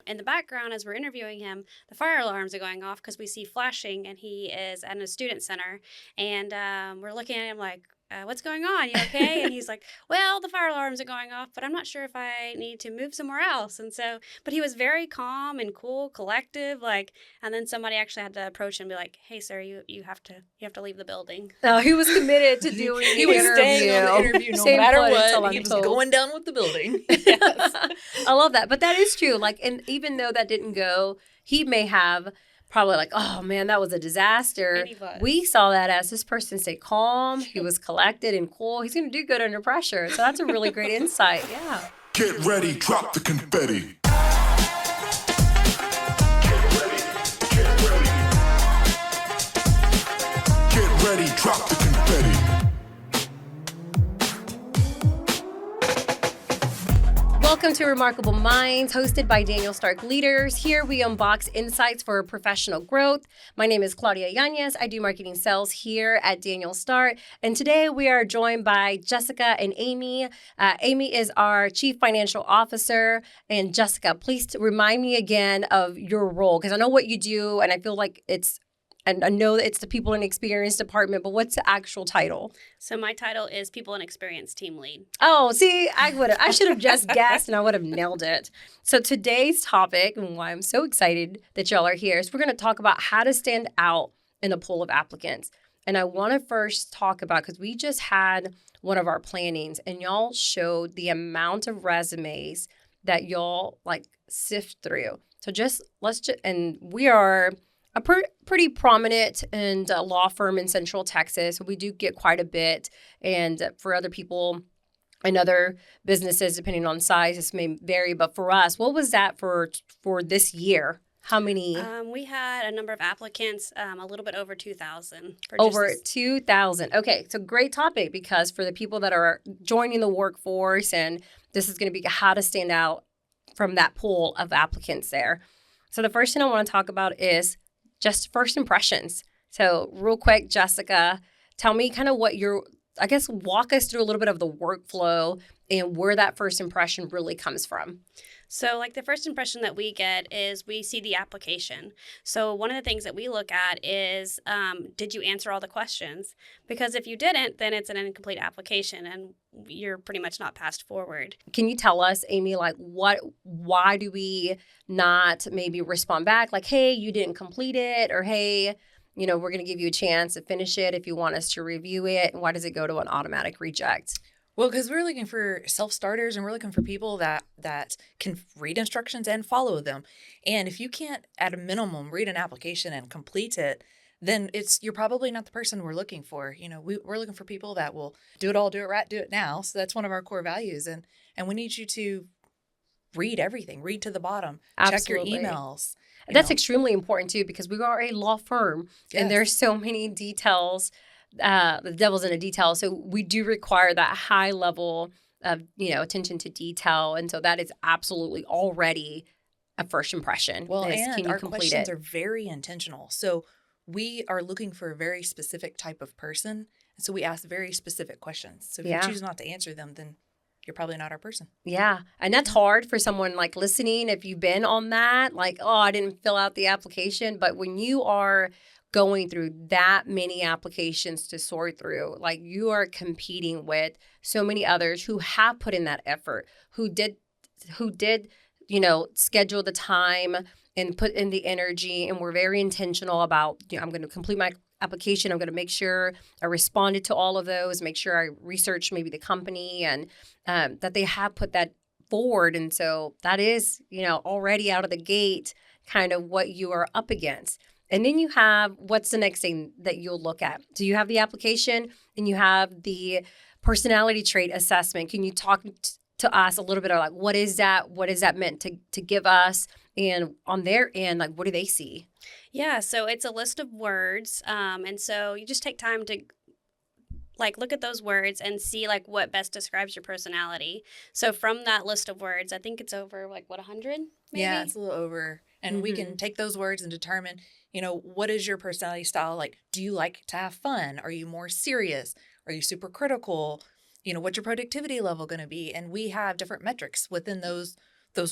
in the background, as we're interviewing him, the fire alarms are going off because we see flashing, and he is at a student center. And we're looking at him like, what's going on? You okay? And he's like, well, the fire alarms are going off, but I'm not sure if I need to move somewhere else. And so, but he was very calm and cool, collective, like, and then somebody actually had to approach him and be like, hey, sir, you have to leave the building. No, he was committed to doing the He was interview. staying on the interview no matter what. He was told. going down with the building. Yes. I love that. But that is true. Like, and even though that didn't go, he may have probably like, oh man, that was a disaster. We saw that as this person stayed calm. He was collected and cool. He's going to do good under pressure. So that's a really great insight. Yeah. Get ready, drop the confetti. Get ready, drop the confetti. Welcome to Remarkable Minds, hosted by Daniel Stark Leaders. Here we unbox insights for professional growth. My name is Claudia Yanez. I do marketing sales here at Daniel Stark. And today we are joined by Jessica and Amy. Amy is our Chief Financial Officer. And Jessica, please remind me again of your role, because I know what you do, and I feel like and I know that it's the People and Experience Department, but what's the actual title? So my title is People and Experience Team Lead. Oh, see, I should have just guessed and I would have nailed it. So today's topic, and why I'm so excited that y'all are here, is we're going to talk about how to stand out in a pool of applicants. And I want to first talk about, because we just had one of our plannings and y'all showed the amount of resumes that y'all like sift through. So and we are a pretty prominent and law firm in Central Texas. We do get quite a bit. And for other people and other businesses, depending on size, this may vary. But for us, what was that for this year? How many? We had a number of applicants, a little bit over 2,000. Over 2,000. Okay, so great topic, because for the people that are joining the workforce, and this is going to be how to stand out from that pool of applicants there. So the first thing I want to talk about is just first impressions. So real quick, Jessica, tell me kind of what walk us through a little bit of the workflow and where that first impression really comes from. So like the first impression that we get is we see the application. So one of the things that we look at is, did you answer all the questions? Because if you didn't, then it's an incomplete application and you're pretty much not passed forward. Can you tell us, Amy, like why do we not maybe respond back? Like, hey, you didn't complete it, or hey, we're going to give you a chance to finish it if you want us to review it. And why does it go to an automatic reject? Well, because we're looking for self-starters, and we're looking for people that can read instructions and follow them. And if you can't, at a minimum, read an application and complete it, then you're probably not the person we're looking for. We're looking for people that will do it all, do it right, do it now. So that's one of our core values. And we need you to read everything, read to the bottom, Absolutely. Check your emails. That's extremely important too, because we are a law firm, Yes. and there's so many details. The devil's in the detail. So we do require that high level of, attention to detail. And so that is absolutely already a first impression. Well, and our complete questions it? are very intentional. So we are looking for a very specific type of person. And so we ask very specific questions. So if you choose not to answer them, then you're probably not our person. Yeah. And that's hard for someone like listening. If you've been on that, like, oh, I didn't fill out the application. But when you are going through that many applications to sort through, like, you are competing with so many others who have put in that effort, who did, schedule the time and put in the energy, and were very intentional about, I'm going to complete my application. I'm going to make sure I responded to all of those, make sure I researched maybe the company, and that they have put that forward. And so that is, already out of the gate, kind of what you are up against. And then you have, what's the next thing that you'll look at? So you have the application and you have the personality trait assessment. Can you talk to us a little bit of like, what is that? What is that meant to give us? And on their end, like, what do they see? Yeah, so it's a list of words. And so you just take time to look at those words and see what best describes your personality. So from that list of words, I think it's over 100 maybe? Yeah, it's a little over. And we can take those words and determine, what is your personality style? Like, do you like to have fun? Are you more serious? Are you super critical? What's your productivity level going to be? And we have different metrics within those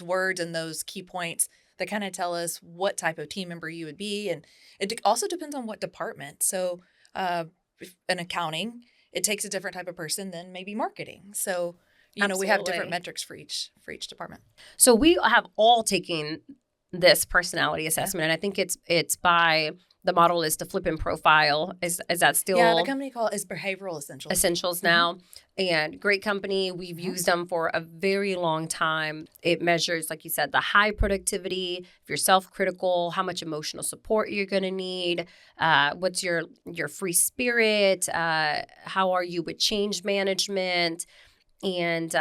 words and those key points that kind of tell us what type of team member you would be. And it also depends on what department. So if in accounting, it takes a different type of person than maybe marketing. So, we have different Absolutely. metrics for each department. So we have all taken this personality assessment, and I think it's by the model is the flip and profile. Is that still Yeah, the company call is Behavioral Essentials. essentials now? And great company. We've used them for a very long time. It measures, like you said, the high productivity, if you're self-critical, how much emotional support you're going to need, what's your free spirit, how are you with change management, and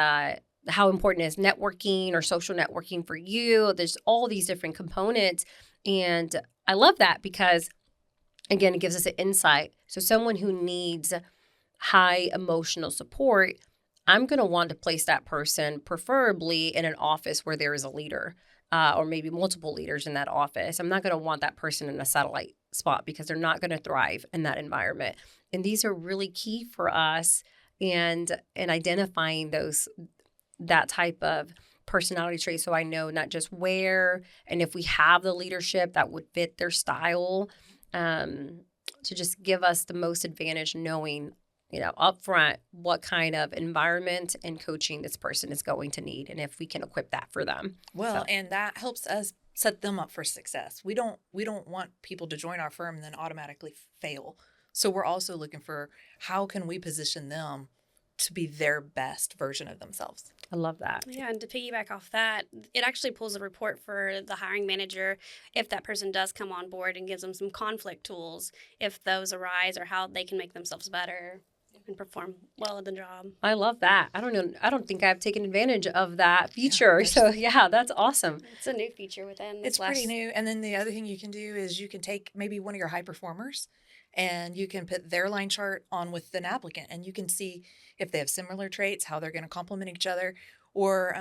how important is networking or social networking for you. There's all these different components. And I love that because, again, it gives us an insight. So someone who needs high emotional support, I'm going to want to place that person preferably in an office where there is a leader or maybe multiple leaders in that office. I'm not going to want that person in a satellite spot because they're not going to thrive in that environment. And these are really key for us and identifying that type of personality trait, so I know not just where and if we have the leadership that would fit their style, to just give us the most advantage knowing, upfront what kind of environment and coaching this person is going to need and if we can equip that for them. Well, and that helps us set them up for success. We don't want people to join our firm and then automatically fail. So we're also looking for how can we position them to be their best version of themselves. I love that. Yeah, and to piggyback off that, it actually pulls a report for the hiring manager if that person does come on board and gives them some conflict tools, if those arise, or how they can make themselves better and perform well at the job. I love that. I don't know. I don't think I've taken advantage of that feature. So yeah, that's awesome. It's a new feature within this It's pretty new. And then the other thing you can do is you can take maybe one of your high performers and you can put their line chart on with an applicant and you can see if they have similar traits, how they're going to complement each other, or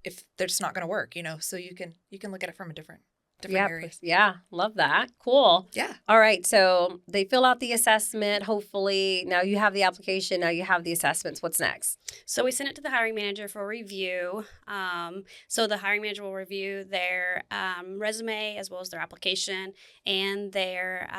if they're just not going to work, so you can look at it from a different areas. Yeah, love that. Cool. Yeah. All right, so they fill out the assessment, hopefully. Now you have the application, now you have the assessments. What's next? So we send it to the hiring manager for review. So the hiring manager will review their resume as well as their application and their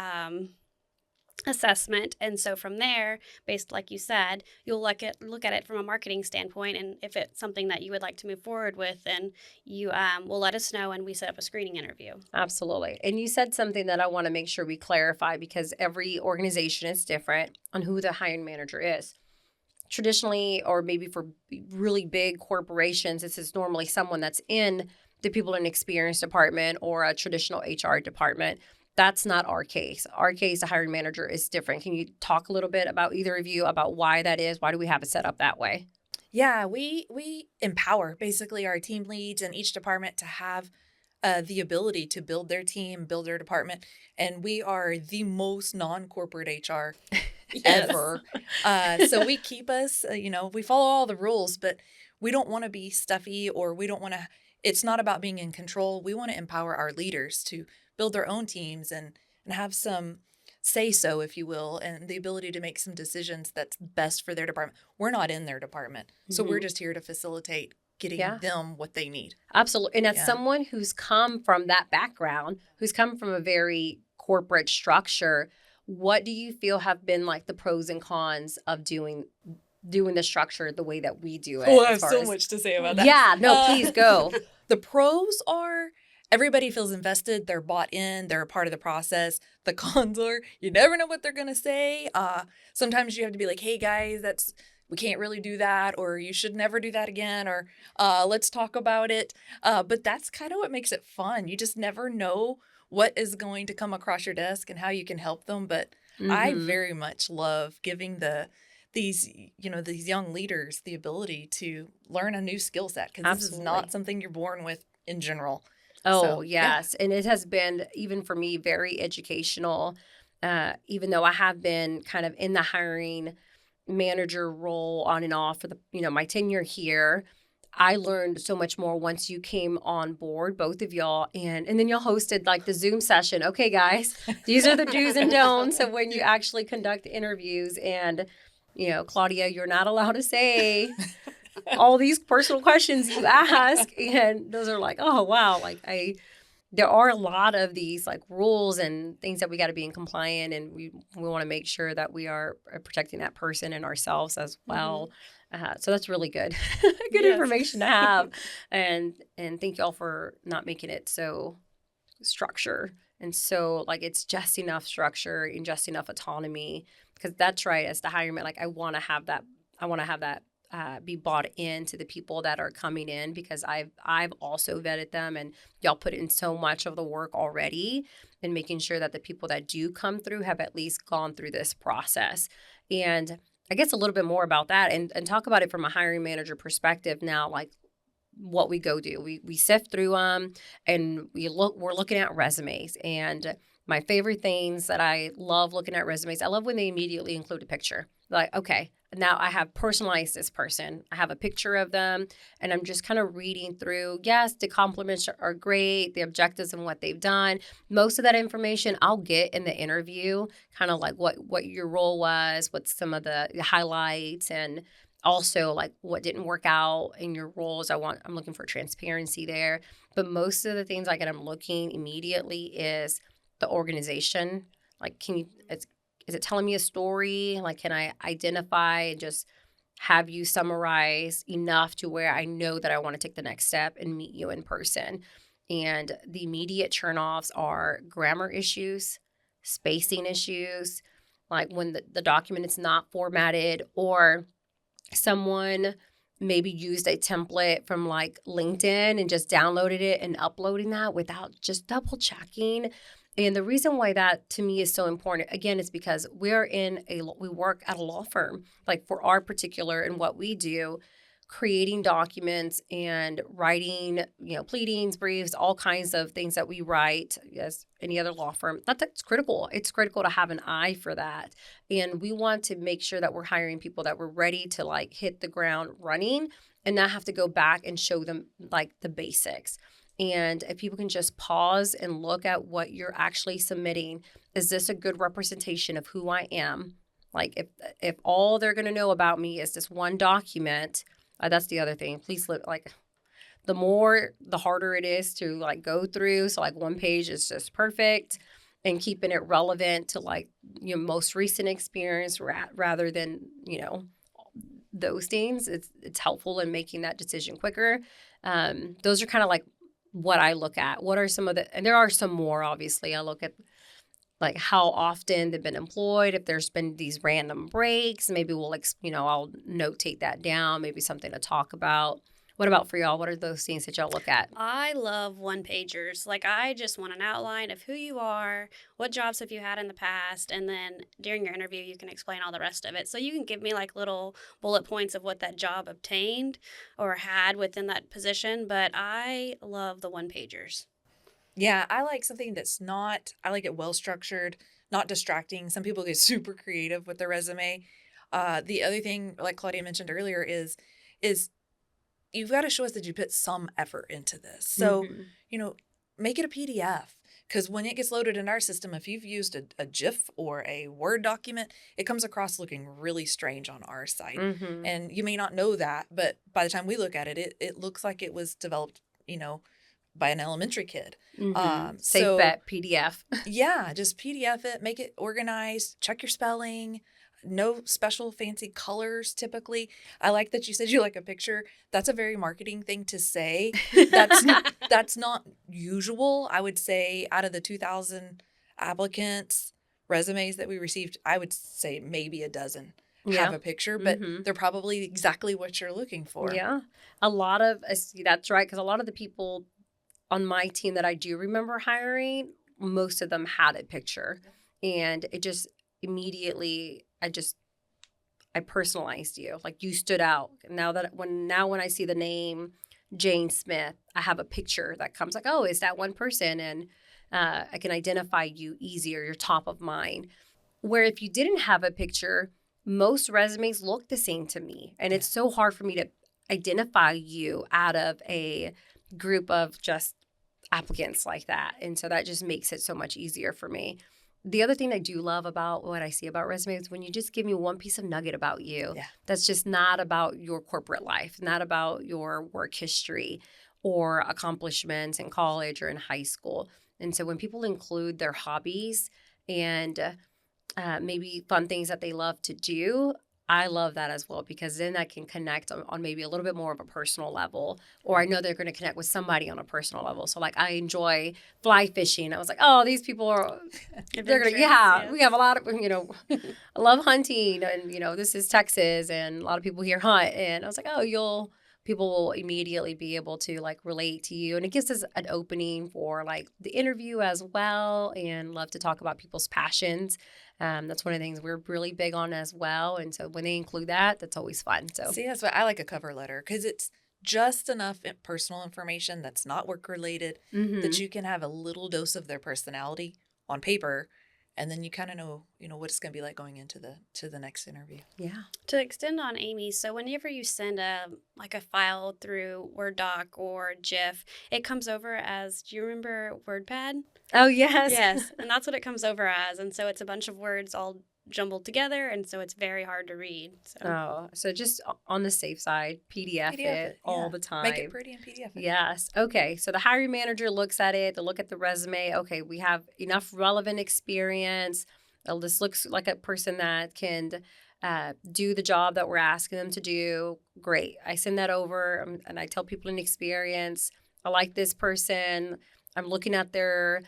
assessment. And so from there, based like you said, you'll look at it from a marketing standpoint, and if it's something that you would like to move forward with, then you will let us know and we set up a screening interview. Absolutely. And you said something that I want to make sure we clarify because every organization is different on who the hiring manager is. Traditionally, or maybe for really big corporations, this is normally someone that's in the people and experience department or a traditional HR department. That's not our case. Our case, the hiring manager is different. Can you talk a little bit about either of you about why that is? Why do we have it set up that way? Yeah, we empower basically our team leads in each department to have the ability to build their team, build their department. And we are the most non-corporate HR ever. So we keep us, we follow all the rules, but we don't want to be stuffy or we don't want to, it's not about being in control. We want to empower our leaders to build their own teams and have some say-so, if you will, and the ability to make some decisions that's best for their department. We're not in their department. So we're just here to facilitate getting them what they need. Absolutely. And as someone who's come from that background, who's come from a very corporate structure, what do you feel have been like the pros and cons of doing the structure the way that we do it? Oh, I have so much to say about that. Yeah, no, please go. The pros are everybody feels invested. They're bought in. They're a part of the process. The cons are you never know what they're going to say. Sometimes you have to be like, hey, guys, we can't really do that, or you should never do that again, or let's talk about it. But that's kind of what makes it fun. You just never know what is going to come across your desk and how you can help them. But I very much love giving these young leaders the ability to learn a new skill set because this is not something you're born with in general. Oh, So, yes. And it has been, even for me, very educational, even though I have been kind of in the hiring manager role on and off for my tenure here. I learned so much more once you came on board, both of y'all, and then y'all hosted like the Zoom session. Okay, guys, these are the do's and don'ts of when you actually conduct interviews. And, Claudia, you're not allowed to say all these personal questions you ask. And those are like, oh, wow. Like there are a lot of these like rules and things that we got to be in compliant, and we want to make sure that we are protecting that person and ourselves as well. So that's really good, good Yes. information to have. And thank y'all for not making it so structure and so like it's just enough structure and just enough autonomy, because that's right. As the hiring man, like I want to have that. Be bought into the people that are coming in, because I've also vetted them, and y'all put in so much of the work already in making sure that the people that do come through have at least gone through this process. And I guess a little bit more about that and talk about it from a hiring manager perspective now, like what we go do. We sift through them and we're looking at resumes. And my favorite things that I love looking at resumes, I love when they immediately include a picture. Like, okay, now I have personalized this person. I have a picture of them, and I'm just kind of reading through. Yes, the compliments are great, the objectives and what they've done. Most of that information I'll get in the interview, kind of like what your role was, what's some of the highlights, and also like what didn't work out in your roles. I'm looking for transparency there. But most of the things like I'm looking immediately is the organization. Like, is it telling me a story? Like, can I identify and just have you summarize enough to where I know that I want to take the next step and meet you in person? And the immediate turnoffs are grammar issues, spacing issues, like when the document is not formatted, or someone maybe used a template from like LinkedIn and just downloaded it and uploading that without just double checking. And the reason why that to me is so important, again, is because we work at a law firm, like for our particular and what we do, creating documents and writing, pleadings, briefs, all kinds of things that we write as any other law firm. That's critical. It's critical to have an eye for that. And we want to make sure that we're hiring people that we're ready to like hit the ground running and not have to go back and show them like the basics. And if people can just pause and look at what you're actually submitting, is this a good representation of who I am? Like if all they're going to know about me is this one document, that's the other thing. Please the harder it is to like go through. So like one page is just perfect, and keeping it relevant to like most recent experience rather than those things. It's helpful in making that decision quicker. Those are kind of like what I look at. What are some of and there are some more, obviously. I look at like how often they've been employed, if there's been these random breaks, maybe I'll notate that down, maybe something to talk about. What about for y'all? What are those things that y'all look at? I love one-pagers. Like, I just want an outline of who you are, what jobs have you had in the past, and then during your interview, you can explain all the rest of it. So you can give me, like, little bullet points of what that job obtained or had within that position, but I love the one-pagers. Yeah, I like something I like it well-structured, not distracting. Some people get super creative with their resume. The other thing, like Claudia mentioned earlier, is you've got to show us that you put some effort into this. So, make it a PDF, because when it gets loaded in our system, if you've used a GIF or a Word document, it comes across looking really strange on our site. Mm-hmm. And you may not know that, but by the time we look at it, it looks like it was developed, by an elementary kid. Mm-hmm. Safe bet PDF. Yeah, just PDF it, make it organized, check your spelling. No special fancy colors typically. I like that you said you like a picture. That's a very marketing thing to say. That's not usual. I would say out of the 2,000 applicants resumes that we received, I would say maybe a dozen have a picture, but they're probably exactly what you're looking for. Yeah. That's right, because a lot of the people on my team that I do remember hiring, most of them had a picture. And it just immediately, I personalized you. Like, you stood out. Now when I see the name Jane Smith, I have a picture that comes like, oh, is that one person? And I can identify you easier. You're top of mind. Where if you didn't have a picture, most resumes look the same to me. And it's so hard for me to identify you out of a group of just applicants like that. And so that just makes it so much easier for me. The other thing I do love about what I see about resumes, when you just give me one piece of nugget about you, that's just not about your corporate life, not about your work history. or accomplishments in college or in high school. And so when people include their hobbies and maybe fun things that they love to do, I love that as well, because then I can connect on maybe a little bit more of a personal level, or I know they're going to connect with somebody on a personal level. So like I enjoy fly fishing. I was like, oh, these people are, they're going to, Adventurous, yeah, yes. we have a lot of, I love hunting, and, this is Texas and a lot of people here hunt. And I was like, oh, people will immediately be able to like relate to you. And it gives us an opening for like the interview as well, and love to talk about people's passions. That's one of the things we're really big on as well. And so when they include that, that's always fun. So See, that's what I like a cover letter, because it's just enough personal information that's not work related that you can have a little dose of their personality on paper, and then you kind of know what it's going to be like going into the next interview. yeah. To extend on Amy, so whenever you send a file through Word doc or GIF, it comes over as, do you remember WordPad? Oh, yes. Yes, and that's what it comes over as. And so it's a bunch of words all jumbled together, and so it's very hard to read. So just on the safe side, PDF it all the time. Make it pretty in PDF. Yes. Okay. So the hiring manager looks at it. They look at the resume. Okay, we have enough relevant experience. This looks like a person that can do the job that we're asking them to do. Great. I send that over, and I tell people in experience, I like this person. I'm looking at their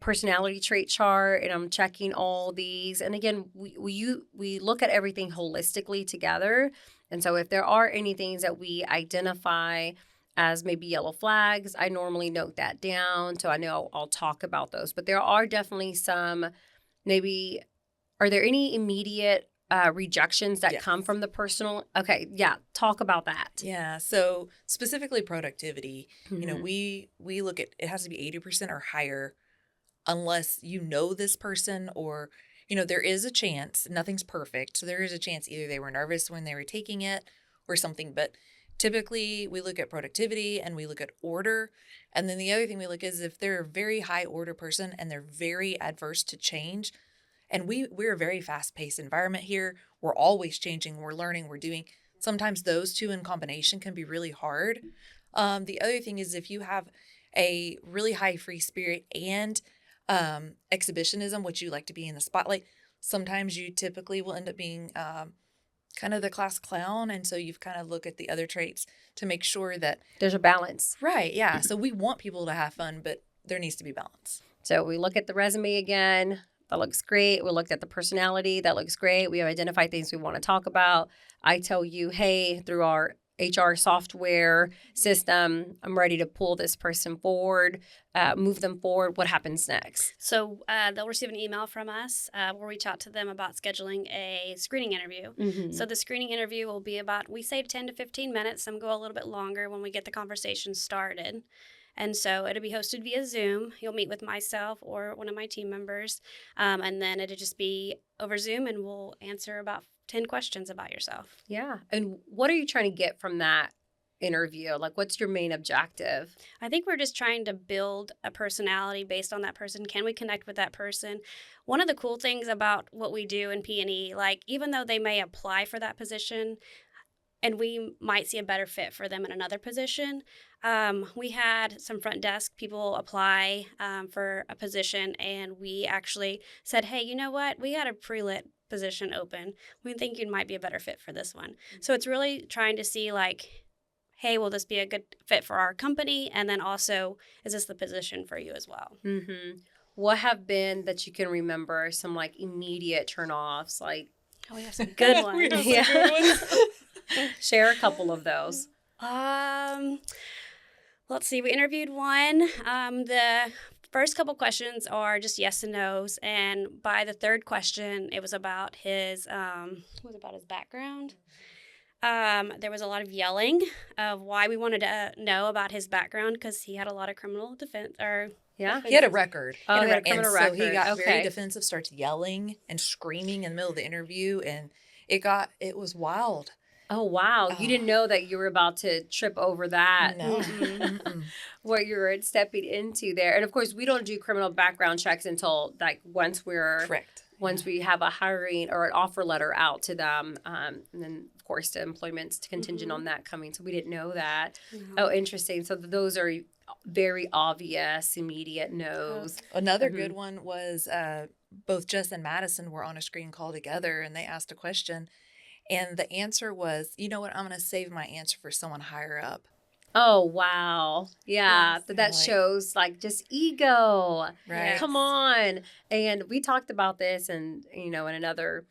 personality trait chart, and I'm checking all these. And again, we look at everything holistically together. And so if there are any things that we identify as maybe yellow flags, I normally note that down so I know I'll talk about those. But there are definitely some, maybe, are there any immediate rejections that come from the personal? Okay, yeah, talk about that. Yeah, so specifically productivity, we look at, it has to be 80% or higher, unless you know this person, or there is a chance, nothing's perfect, so there is a chance either they were nervous when they were taking it or something. But typically we look at productivity and we look at order, and then the other thing we look is if they're a very high order person and they're very adverse to change. And we're a very fast-paced environment here. We're always changing, we're learning, we're doing. Sometimes those two in combination can be really hard. The other thing is if you have a really high free spirit and exhibitionism, which you like to be in the spotlight, sometimes you typically will end up being kind of the class clown. And so you've kind of look at the other traits to make sure that there's a balance. Right, yeah. So we want people to have fun, but there needs to be balance. So we look at the resume again. That looks great. We looked at the personality. That looks great. We have identified things we want to talk about. I tell you, hey, through our HR software system, I'm ready to pull this person forward, move them forward. What happens next? So they'll receive an email from us. We'll reach out to them about scheduling a screening interview. Mm-hmm. So the screening interview will be about, we say 10 to 15 minutes. Some go a little bit longer when we get the conversation started. And so it'll be hosted via Zoom. You'll meet with myself or one of my team members. And then it'll just be over Zoom, and we'll answer about 10 questions about yourself. Yeah. And what are you trying to get from that interview? Like, what's your main objective? I think we're just trying to build a personality based on that person. Can we connect with that person? One of the cool things about what we do in P&E, like even though they may apply for that position, and we might see a better fit for them in another position. We had some front desk people apply for a position, and we actually said, hey, you know what? We had a pre-lit position open. We think you might be a better fit for this one. So it's really trying to see like, hey, will this be a good fit for our company? And then also, is this the position for you as well? Mm-hmm. What have been that you can remember some like immediate turnoffs? Like, oh, we have some good ones. We have some good ones. Share a couple of those. Let's see. We interviewed one. The first couple questions are just yes and no's, and by the third question, it was about his background. There was a lot of yelling of why we wanted to know about his background, because he had a lot of criminal defense or. Yeah. He had a record. Oh, he had a And criminal so record. he got Okay. very defensive, starts yelling and screaming in the middle of the interview, and it was wild. Oh, wow. You didn't know that you were about to trip over that. No. Mm-mm. What you were stepping into there. And of course, we don't do criminal background checks until like once we're Correct. once we have a hiring or an offer letter out to them. And then, of course, the employment's contingent on that coming. So we didn't know that. No. Oh, interesting. So those are very obvious, immediate no's. Another good one was both Jess and Madison were on a screen call together, and they asked a question. And the answer was, you know what, I'm going to save my answer for someone higher up. Oh, wow. Yeah. Yes. But that Like- shows like just ego. Right. Come on. And we talked about this and, in another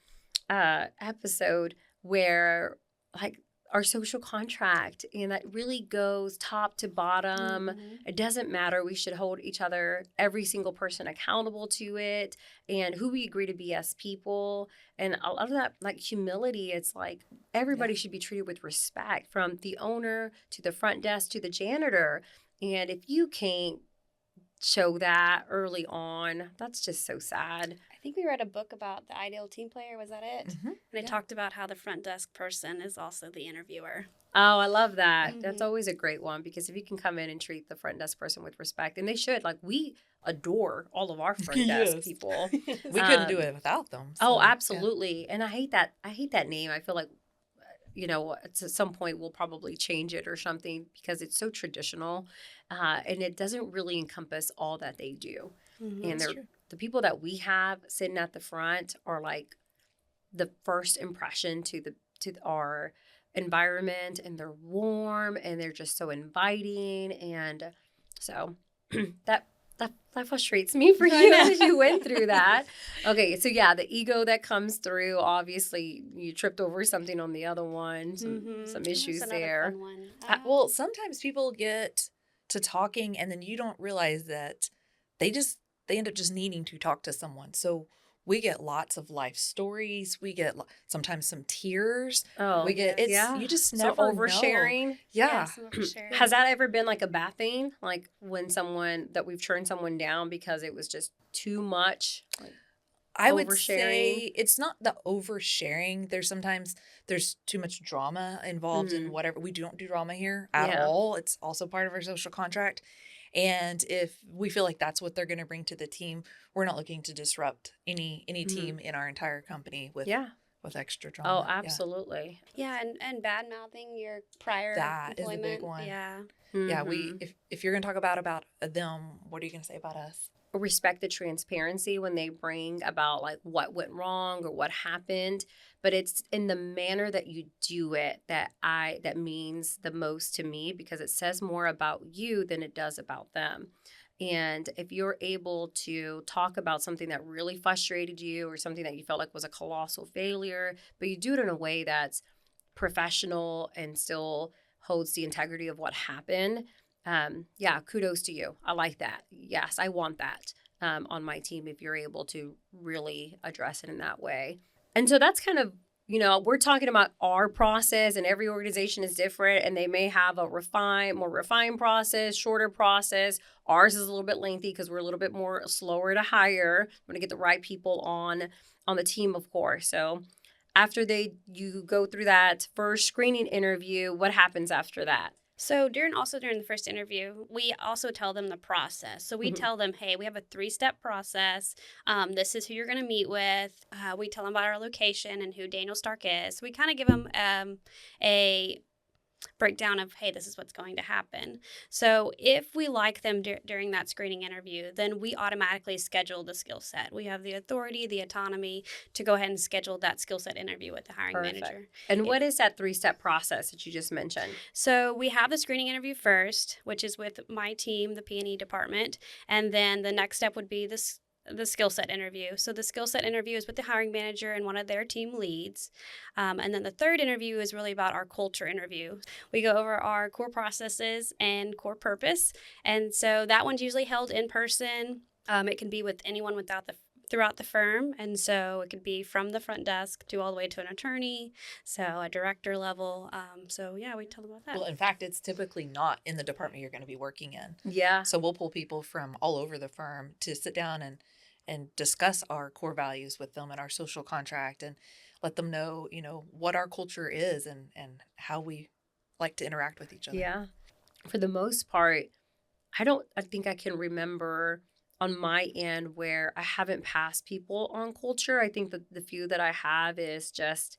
episode where like our social contract and that really goes top to bottom. Mhm. It doesn't matter. We should hold each other, every single person accountable to it and who we agree to be as people. And a lot of that like humility, it's like everybody should be treated with respect from the owner to the front desk to the janitor. And if you can't show that early on, that's just so sad. I think we read a book about the ideal team player. Was that it? Mhm. And it talked about how the front desk person is also the interviewer. Oh, I love that. Mhm. That's always a great one because if you can come in and treat the front desk person with respect, and they should, like we adore all of our front desk Yes. people. We couldn't do it without them. Oh, so, yeah. absolutely. And I hate that name. I feel like, at some point we'll probably change it or something because it's so traditional and it doesn't really encompass all that they do. Mhm. And That's they're true. the people that we have sitting at the front are like the first impression to our environment, and they're warm and they're just so inviting. And so that frustrates me for I you know. as you went through that. Okay, so yeah, the ego that comes through. Obviously, you tripped over something on the other one. Mhm. Some That's issues another there. fun one. Well, sometimes people get to talking and then you don't realize that they end up just needing to talk to someone. So we get lots of life stories. We get sometimes some tears. Oh, We get you just so never know. oversharing. Yeah. some oversharing. Has that ever been like a bad thing? Like when we've turned someone down because it was just too much? Like, I would oversharing? say it's not the oversharing. There's too much drama involved in whatever. We don't do drama here at Yeah. all. It's also part of our social contract. And if we feel like that's what they're going to bring to the team, we're not looking to disrupt any team in our entire company with yeah. with extra drama. Oh, absolutely. Yeah, and bad mouthing your prior That is a employment. big one. Yeah. Yeah, Mhm. if you're going to talk about them, what are you going to say about us? Respect the transparency when they bring about like what went wrong or what happened, but it's in the manner that you do it that means the most to me because it says more about you than it does about them. And if you're able to talk about something that really frustrated you or something that you felt like was a colossal failure, but you do it in a way that's professional and still holds the integrity of what happened, kudos to you. I like that. Yes, I want that on my team if you're able to really address it in that way. And so that's kind of, we're talking about our process and every organization is different and they may have a more refined process, shorter process. Ours is a little bit lengthy because we're a little bit more slower to hire. We're going to get the right people on the team, of course. So after you go through that first screening interview, what happens after that? So during the first interview, we also tell them the process. So we tell them, hey, we have a 3-step process. This is who you're going to meet with. We tell them about our location and who Daniel Stark is. So we kind of give them a breakdown of, hey, this is what's going to happen. So if we like them during that screening interview, then we automatically schedule the skill set. We have the authority, the autonomy to go ahead and schedule that skill set interview with the hiring manager. And what is that 3-step process that you just mentioned? So we have the screening interview first, which is with my team, the P&E department, and then the next step would be the skill set interview. So the skill set interview is with the hiring manager and one of their team leads. And then the third interview is really about our culture interview. We go over our core processes and core purpose. And so that one's usually held in person. It can be with anyone throughout the firm. And so it could be from the front desk to all the way to an attorney, so a director level. We tell them about that. Well, in fact, it's typically not in the department you're going to be working in. Yeah. So we'll pull people from all over the firm to sit down and discuss our core values with them and our social contract and let them know, what our culture is and how we like to interact with each other. Yeah. For the most part, I think I can remember on my end where I haven't passed people on culture. I think that the few that I have is just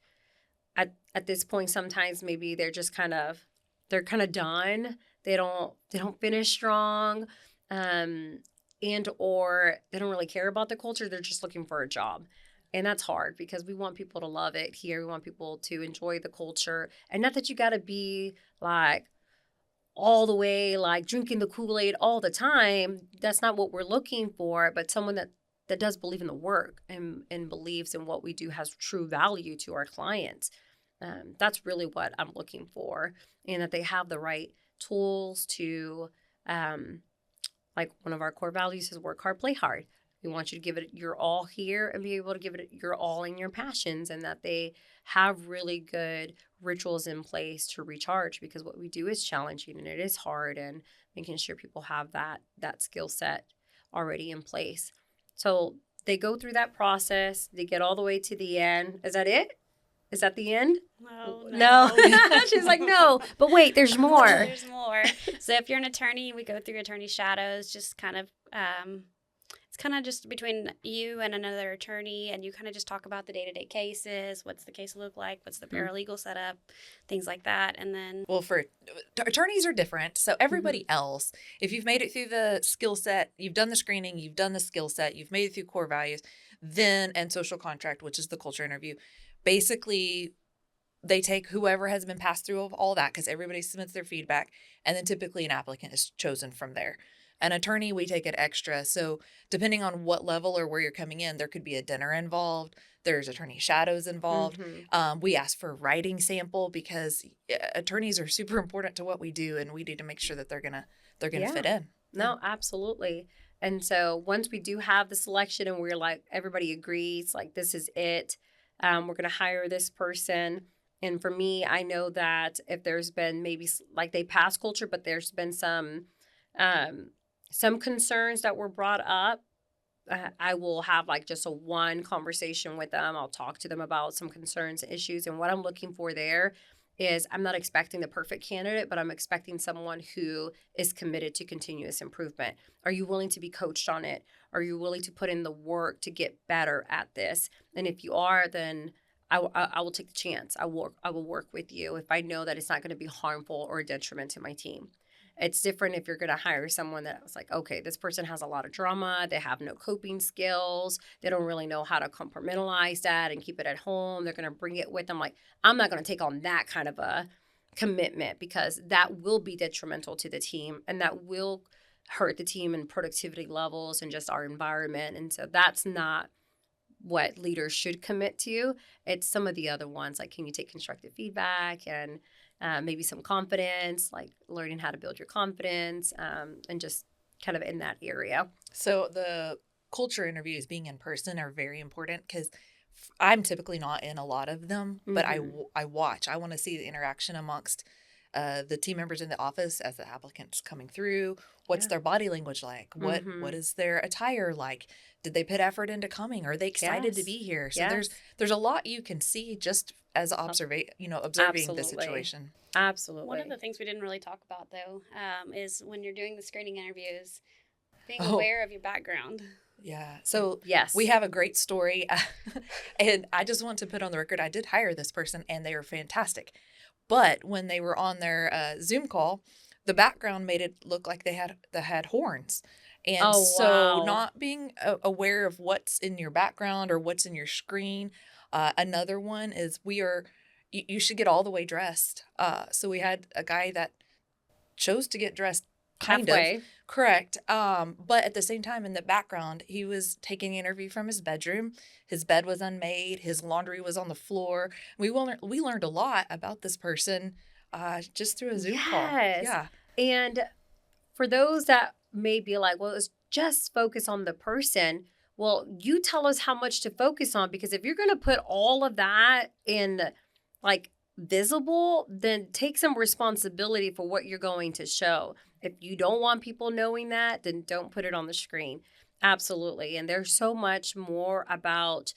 at this point sometimes maybe they're kind of done. They don't finish strong. Um and or they don't really care about the culture. They're just looking for a job. And that's hard because we want people to love it here. We want people to enjoy the culture. And not that you got to be like all the way like drinking the Kool-Aid all the time. That's not what we're looking for, but someone that does believe in the work and believes in what we do, has true value to our clients. That's really what I'm looking for, and that they have the right tools to, like one of our core values is work hard, play hard. We want you to give it your all here and be able to give it your all in your passions, and that they have really good rituals in place to recharge, because what we do is challenging and it is hard, and making sure people have that skill set already in place. So they go through that process, they get all the way to the end. Is that it? Is that the end? No, No. She's like, no. But wait, there's more. There's more. So if you're an attorney, we go through attorney shadows, just kind of, it's kind of just between you and another attorney, and you kind of just talk about the day-to-day cases. What's the case look like? What's the paralegal setup? Things like that. And then, Well, for attorneys are different. So everybody else, if you've made it through the skill set, you've done the screening, you've done the skill set, you've made it through core values, then and social contract, which is the culture interview. Basically, they take whoever has been passed through of all that, because everybody submits their feedback, and then typically an applicant is chosen from there. An attorney, we take it extra. So depending on what level or where you're coming in, there could be a dinner involved. There's attorney shadows involved. We ask for a writing sample, because attorneys are super important to what we do, and we need to make sure that they're gonna Yeah. fit in. No, absolutely. And so once we do have the selection and we're like, everybody agrees, like, this is it, we're going to hire this person. And for me, I know that if there's been maybe like they pass culture, but there's been some concerns that were brought up, I will have like just a one conversation with them. I'll talk to them about some concerns and issues. And what I'm looking for there is, I'm not expecting the perfect candidate, but I'm expecting someone who is committed to continuous improvement. Are you willing to be coached on it? Are you willing to put in the work to get better at this? And if you are, then I will take the chance. I will work with you if I know that it's not going to be harmful or a detriment to my team. It's different if you're going to hire someone that was like, okay, this person has a lot of drama. They have no coping skills. They don't really know how to compartmentalize that and keep it at home. They're going to bring it with them. Like, I'm not going to take on that kind of a commitment, because that will be detrimental to the team, and that will hurt the team and productivity levels and just our environment. And so that's not what leaders should commit to. It's some of the other ones, like, can you take constructive feedback, and maybe some confidence, like learning how to build your confidence, and just kind of in that area. So the culture interviews being in person are very important, because I'm typically not in a lot of them, but I watch. I want to see the interaction amongst the team members in the office as the applicant's coming through. What's their body language like? What is their attire like? Did they put effort into coming? Are they excited to be here? So there's a lot you can see just as observing the situation. Absolutely. one of the things we didn't really talk about, though, is when you're doing the screening interviews, being aware of your background. Yeah. So yes, we have a great story. And I just want to put on the record, I did hire this person and they were fantastic. But when they were on their Zoom call, the background made it look like they had horns. And so not being aware of what's in your background or what's in your screen. Another one is you should get all the way dressed. So we had a guy that chose to get dressed halfway. Of. Correct. But at the same time, in the background, he was taking an interview from his bedroom. His bed was unmade. His laundry was on the floor. We learned a lot about this person just through a Zoom call. Yeah. And for those that may be like, well, it's just focus on the person. Well, you tell us how much to focus on, because if you're going to put all of that in like visible, then take some responsibility for what you're going to show. If you don't want people knowing that, then don't put it on the screen. Absolutely. And there's so much more about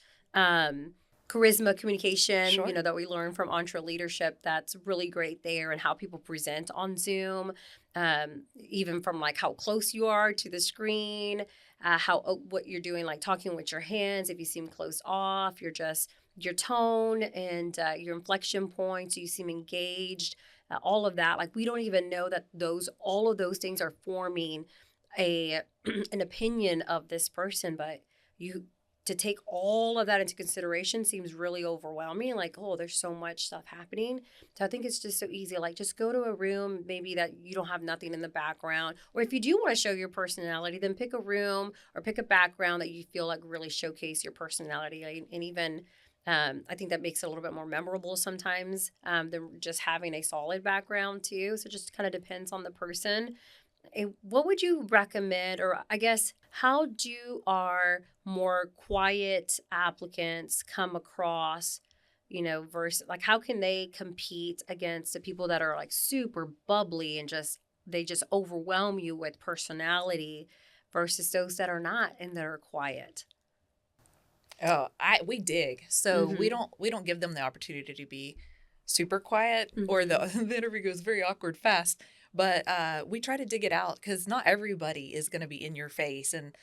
charisma, communication, Sure. that we learn from entre leadership. That's really great there, and how people present on Zoom, even from like how close you are to the screen, what you're doing, like talking with your hands. If you seem closed off, your tone and your inflection points. You seem engaged. All of that, like we don't even know that all of those things are forming a an opinion of this person, but you to take all of that into consideration seems really overwhelming. Like, oh, there's so much stuff happening. So I think it's just so easy. Like, just go to a room maybe that you don't have nothing in the background. Or if you do want to show your personality, then pick a room or pick a background that you feel like really showcase your personality. And even I think that makes it a little bit more memorable sometimes than just having a solid background too. So it just kind of depends on the person. What would you recommend, or I guess, how do our more quiet applicants come across, versus like how can they compete against the people that are like super bubbly and they just overwhelm you with personality versus those that are not and that are quiet? Oh, we dig. So Mm-hmm. we don't give them the opportunity to be super quiet, or the Mm-hmm. the interview goes very awkward fast. But we try to dig it out, because not everybody is going to be in your face and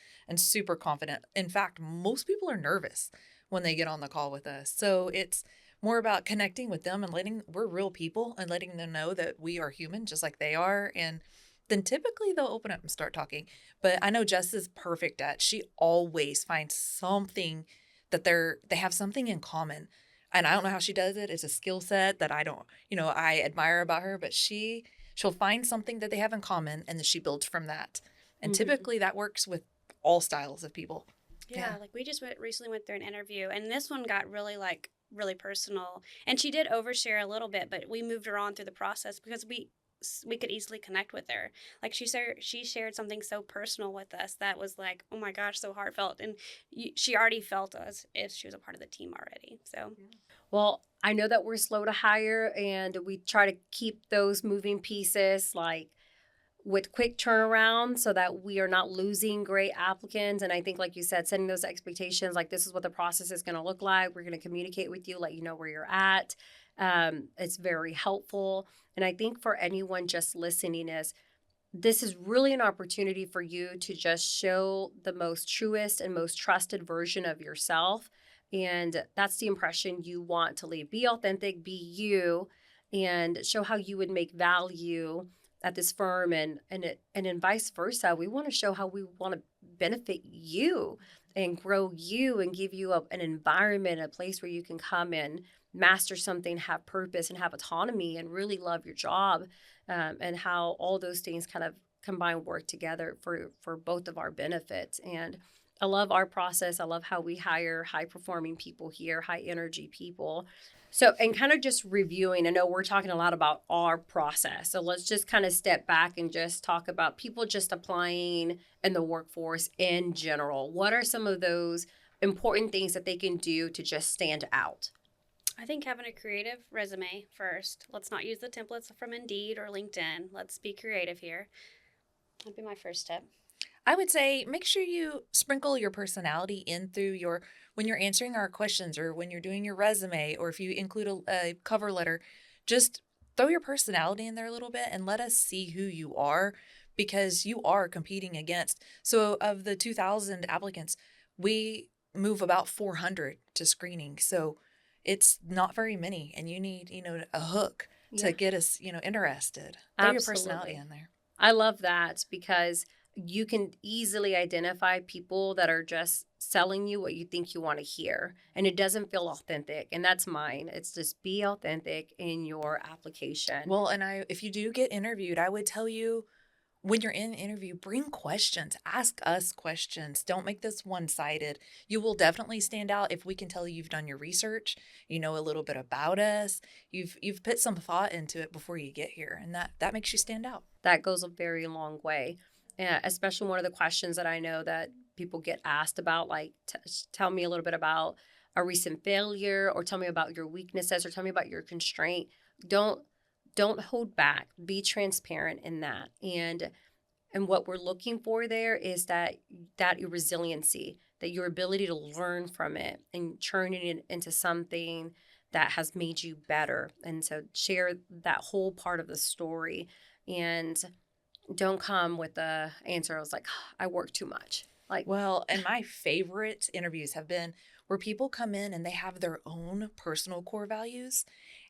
super confident. In fact, most people are nervous when they get on the call with us. So it's more about connecting with them and we're real people, and letting them know that we are human just like they are. And then typically they'll open up and start talking. But I know Jess is perfect at, she always finds something that they have something in common. And I don't know how she does it. It's a skill set that I don't, I admire about her, but she'll find something that they have in common, and then she builds from that. And Mm-hmm. typically that works with all styles of people. Yeah, Yeah. like we just recently went through an interview, and this one got really really personal. And she did overshare a little bit, but we moved her on through the process because we could easily connect with her. Like she shared something so personal with us that was like, oh my gosh, so heartfelt, and she already felt as if she was a part of the team already. So Well, I know that we're slow to hire and we try to keep those moving pieces like with quick turnaround so that we are not losing great applicants. And I think, like you said, setting those expectations, like this is what the process is going to look like. We're going to communicate with you, let you know where you're at. It's very helpful. And I think for anyone just listening this is really an opportunity for you to just show the most truest and most trusted version of yourself. And that's the impression you want to leave. Be authentic, be you, and show how you would make value at this firm, and then vice versa. We want to show how we want to benefit you and grow you and give you an environment, a place where you can come and master something, have purpose, and have autonomy, and really love your job, and how all those things kind of combine, work together for both of our benefits. And I love our process. I love how we hire high performing people here, high energy people. So, and kind of just reviewing, I know we're talking a lot about our process. So let's just kind of step back and just talk about people just applying in the workforce in general. What are some of those important things that they can do to just stand out? I think having a creative resume first. Let's not use the templates from Indeed or LinkedIn. Let's be creative here. That'd be my first tip. I would say make sure you sprinkle your personality in through when you're answering our questions, or when you're doing your resume, or if you include a cover letter. Just throw your personality in there a little bit and let us see who you are, because you are competing against. So of the 2,000 applicants, we move about 400 to screening. So it's not very many, and you need, a hook Yeah, to get us, interested. Throw your personality absolutely. in there. I love that because you can easily identify people that are just selling you what you think you want to hear, and it doesn't feel authentic. And that's mine. It's just be authentic in your application. Well, and if you do get interviewed, I would tell you, when you're in interview, bring questions. Ask us questions. Don't make this one-sided. You will definitely stand out if we can tell you've done your research, you know a little bit about us, you've put some thought into it before you get here, and that makes you stand out. That goes a very long way. Especially one of the questions that I know that people get asked about, like, tell me a little bit about a recent failure, or tell me about your weaknesses, or tell me about your constraint. Don't don't hold back. Be transparent in that. And And what we're looking for there is that your resiliency, that your ability to learn from it and turning it into something that has made you better. And so share that whole part of the story, and don't come with the answer. I was like, I work too much. Like, Well, and my favorite interviews have been where people come in and they have their own personal core values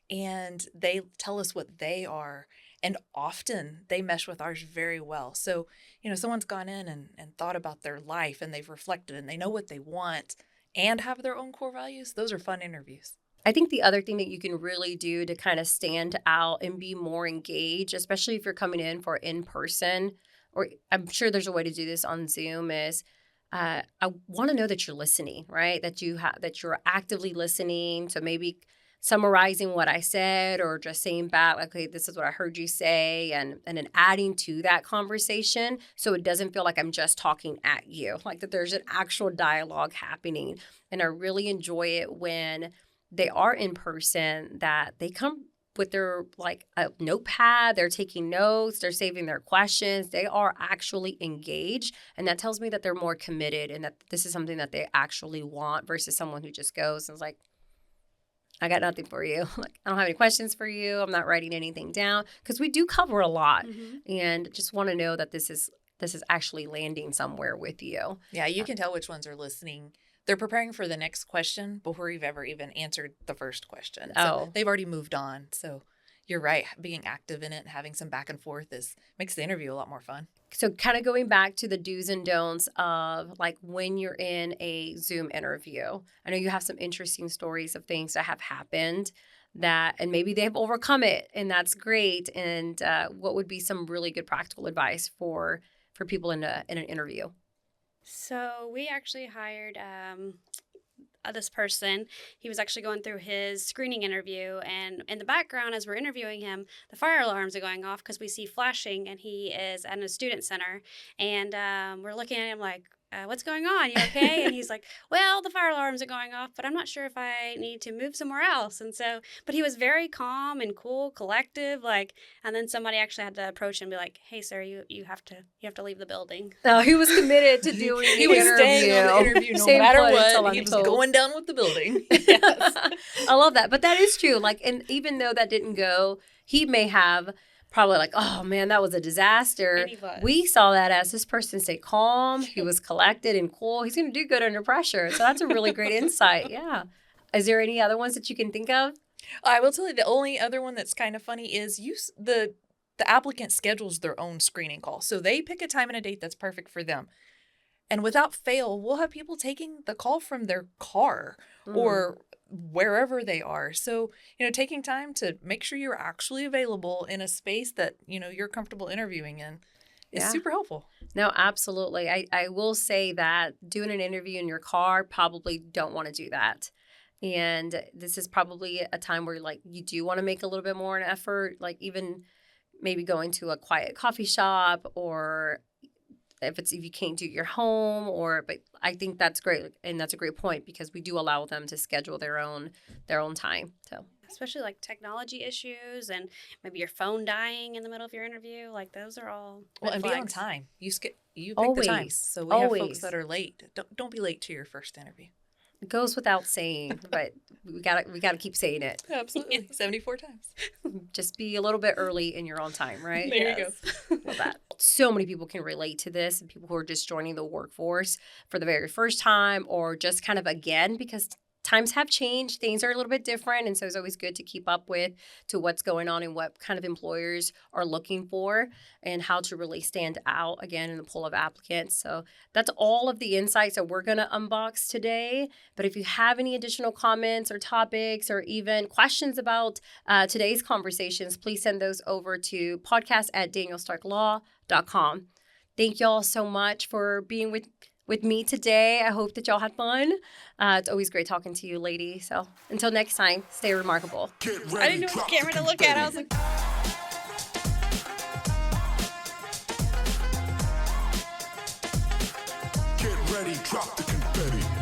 and they tell us what they are. And often they mesh with ours very well. So, someone's gone in and thought about their life and they've reflected and they know what they want and have their own core values. Those are fun interviews. I think the other thing that you can really do to kind of stand out and be more engaged, especially if you're coming in for in person, or I'm sure there's a way to do this on Zoom, is I want to know that you're listening, right? That you're actively listening. So maybe summarizing what I said, or just saying back, like, okay, this is what I heard you say, and then adding to that conversation so it doesn't feel like I'm just talking at you, like that there's an actual dialogue happening. And I really enjoy it when they are in person, that they come with their like a notepad, they're taking notes, they're saving their questions, they are actually engaged. And that tells me that they're more committed and that this is something that they actually want, versus someone who just goes and is like, I got nothing for you. Like, I don't have any questions for you. I'm not writing anything down, because we do cover a lot, and just want to know that this is actually landing somewhere with you. Yeah, you can tell which ones are listening. They're preparing for the next question before you've ever even answered the first question. So they've already moved on. So you're right. Being active in it and having some back and forth makes the interview a lot more fun. So kind of going back to the do's and don'ts of like when you're in a Zoom interview, I know you have some interesting stories of things that have happened and maybe they've overcome it, and that's great. And what would be some really good practical advice for people in an interview? So we actually hired this person. He was actually going through his screening interview, and in the background as we're interviewing him, the fire alarms are going off because we see flashing, and he is at a student center, and we're looking at him like, what's going on? You okay? And he's like, well, the fire alarms are going off, but I'm not sure if I need to move somewhere else. And so, but he was very calm and cool, collective, and then somebody actually had to approach him and be like, hey, sir, you have to leave the building. No, he was committed to doing the He was interview. staying on the interview no matter what. He was going down with the building. Yes. I love that. But that is true. Like, and even though that didn't go, he may have probably like, oh man, that was a disaster. We saw that as this person stayed calm. He was collected and cool. He's going to do good under pressure. So that's a really great insight. Yeah. Is there any other ones that you can think of? I will tell you, the only other one that's kind of funny is the applicant schedules their own screening call. So they pick a time and a date that's perfect for them. And without fail, we'll have people taking the call from their car or wherever they are. So, taking time to make sure you're actually available in a space that, you're comfortable interviewing in is super helpful. No, absolutely. I will say that doing an interview in your car, probably don't want to do that. And this is probably a time where like you do want to make a little bit more an effort, like even maybe going to a quiet coffee shop, or if you can't do it at your home, but I think that's great. And that's a great point, because we do allow them to schedule their own time. So especially like technology issues and maybe your phone dying in the middle of your interview, like those are all and flags. be on time. You pick Always. the time. So we have folks that are late. Don't be late to your first interview. it goes without saying, but we gotta keep saying it. Absolutely. 74 times. Just be a little bit early and you're on time, right? There you go. Love that. So many people can relate to this, and people who are just joining the workforce for the very first time, or just kind of again, because times have changed, things are a little bit different, and so it's always good to keep up to what's going on and what kind of employers are looking for and how to really stand out again in the pool of applicants. So that's all of the insights that we're going to unbox today. But if you have any additional comments or topics or even questions about today's conversations, please send those over to podcast@danielstarklaw.com. Thank y'all so much for being with me today. I hope that y'all had fun. It's always great talking to you, lady. So until next time, stay remarkable. I didn't know what camera to look at. I was like... Get ready, drop the confetti.